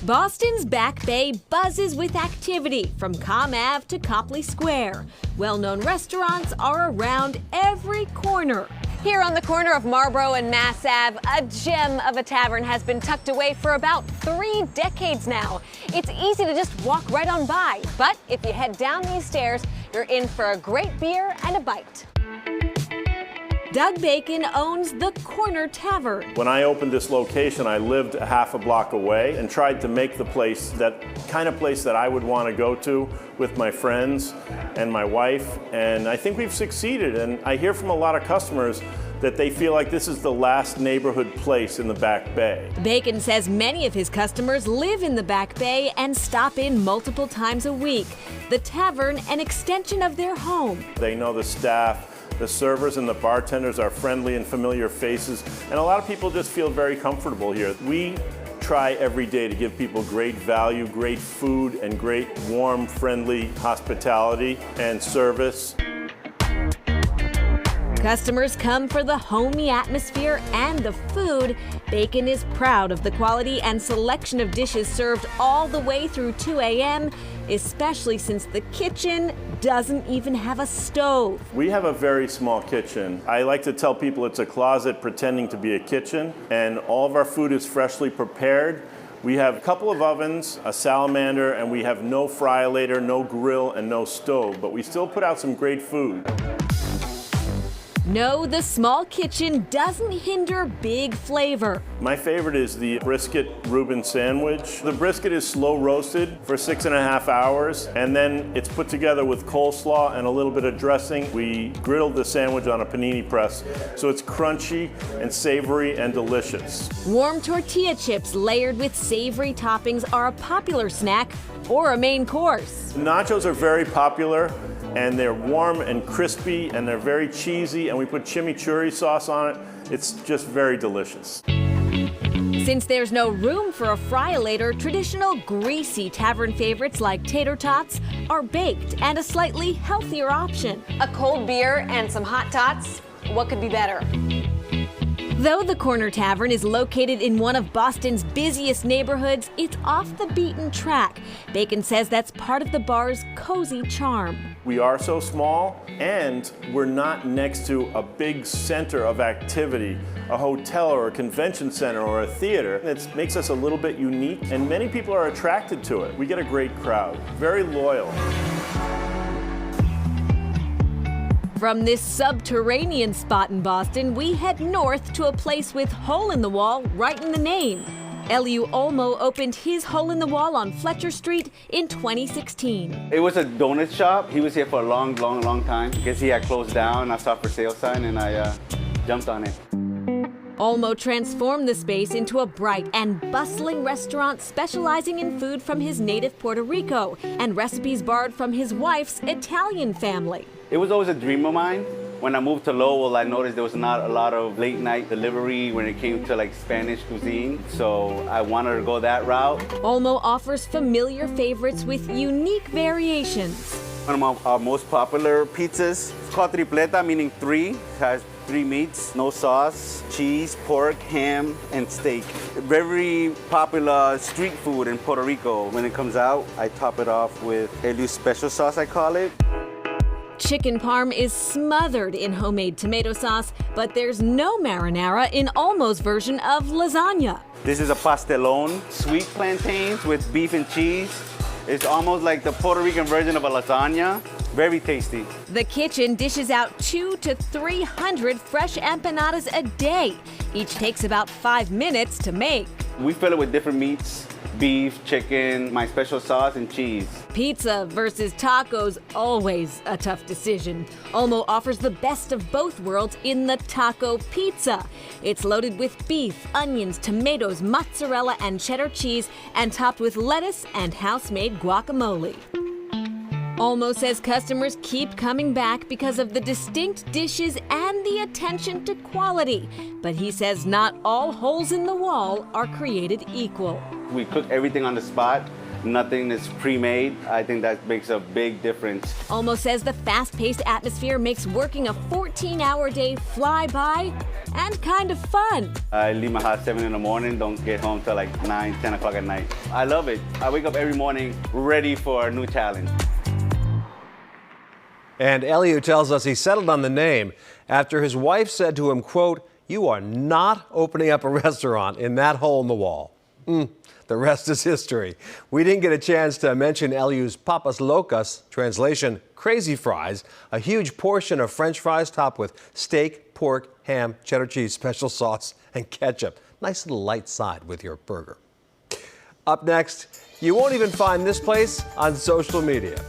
Boston's Back Bay buzzes with activity from Comm Ave to Copley Square. Well-known restaurants are around every corner. Here on the corner of Marlborough and Mass Ave, a gem of a tavern has been tucked away for about 3 decades now. It's easy to just walk right on by, but if you head down these stairs, you're in for a great beer and a bite. Doug Bacon owns the Corner Tavern. When I opened this location, I lived a half a block away and tried to make the place that kind of place that I would want to go to with my friends and my wife, and I think we've succeeded. And I hear from a lot of customers that they feel like this is the last neighborhood place in the Back Bay. Bacon says many of his customers live in the Back Bay and stop in multiple times a week. The tavern, an extension of their home. They know the staff. The servers and the bartenders are friendly and familiar faces, and a lot of people just feel very comfortable here. We try every day to give people great value, great food, and great warm, friendly hospitality and service. Customers come for the homey atmosphere and the food. Bacon is proud of the quality and selection of dishes served all the way through 2 a.m., especially since the kitchen doesn't even have a stove. We have a very small kitchen. I like to tell people it's a closet pretending to be a kitchen, and all of our food is freshly prepared. We have a couple of ovens, a salamander, and we have no fry-later, no grill, and no stove, but we still put out some great food. No, the small kitchen doesn't hinder big flavor. My favorite is the brisket Reuben sandwich. The brisket is slow roasted for 6.5 hours, and then it's put together with coleslaw and a little bit of dressing. We grilled the sandwich on a panini press, so it's crunchy and savory and delicious. Warm tortilla chips layered with savory toppings are a popular snack or a main course. Nachos are very popular, and they're warm and crispy, and they're very cheesy, and we put chimichurri sauce on it. It's just very delicious. Since there's no room for a fry-later, traditional greasy tavern favorites like tater tots are baked and a slightly healthier option. A cold beer and some hot tots, what could be better? Though the Corner Tavern is located in one of Boston's busiest neighborhoods, it's off the beaten track. Bacon says that's part of the bar's cozy charm. We are so small, and we're not next to a big center of activity, a hotel or a convention center or a theater. It makes us a little bit unique, and many people are attracted to it. We get a great crowd, very loyal. From this subterranean spot in Boston, we head north to a place with hole in the wall right in the name. Eliu Olmo opened his hole in the wall on Fletcher Street in 2016. It was a donut shop. He was here for a long time. I guess he had closed down. I saw for sale sign and I jumped on it. Olmo transformed the space into a bright and bustling restaurant specializing in food from his native Puerto Rico and recipes borrowed from his wife's Italian family. It was always a dream of mine. When I moved to Lowell, I noticed there was not a lot of late night delivery when it came to like Spanish cuisine, so I wanted to go that route. Olmo offers familiar favorites with unique variations. One of our most popular pizzas, it's called tripleta, meaning 3. It has 3 meats, no sauce, cheese, pork, ham, and steak. Very popular street food in Puerto Rico. When it comes out, I top it off with Eliu special sauce, I call it. Chicken parm is smothered in homemade tomato sauce, but there's no marinara in Olmo's version of lasagna. This is a pastelón, sweet plantains with beef and cheese. It's almost like the Puerto Rican version of a lasagna. Very tasty. The kitchen dishes out 200 to 300 fresh empanadas a day. Each takes about 5 minutes to make. We fill it with different meats. Beef, chicken, my special sauce, and cheese. Pizza versus tacos, always a tough decision. Olmo offers the best of both worlds in the taco pizza. It's loaded with beef, onions, tomatoes, mozzarella, and cheddar cheese, and topped with lettuce and house-made guacamole. Olmo says customers keep coming back because of the distinct dishes and the attention to quality. But he says not all holes in the wall are created equal. We cook everything on the spot. Nothing is pre-made. I think that makes a big difference. Olmo says the fast-paced atmosphere makes working a 14-hour day fly by and kind of fun. I leave my house 7 in the morning, don't get home till like 9, 10 o'clock at night. I love it. I wake up every morning ready for a new challenge. And Eliu tells us he settled on the name after his wife said to him, quote, "You are not opening up a restaurant in that hole in the wall." The rest is history. We didn't get a chance to mention Eliu's Papas Locas, translation, crazy fries, a huge portion of French fries topped with steak, pork, ham, cheddar cheese, special sauce, and ketchup. Nice little light side with your burger. Up next, you won't even find this place on social media.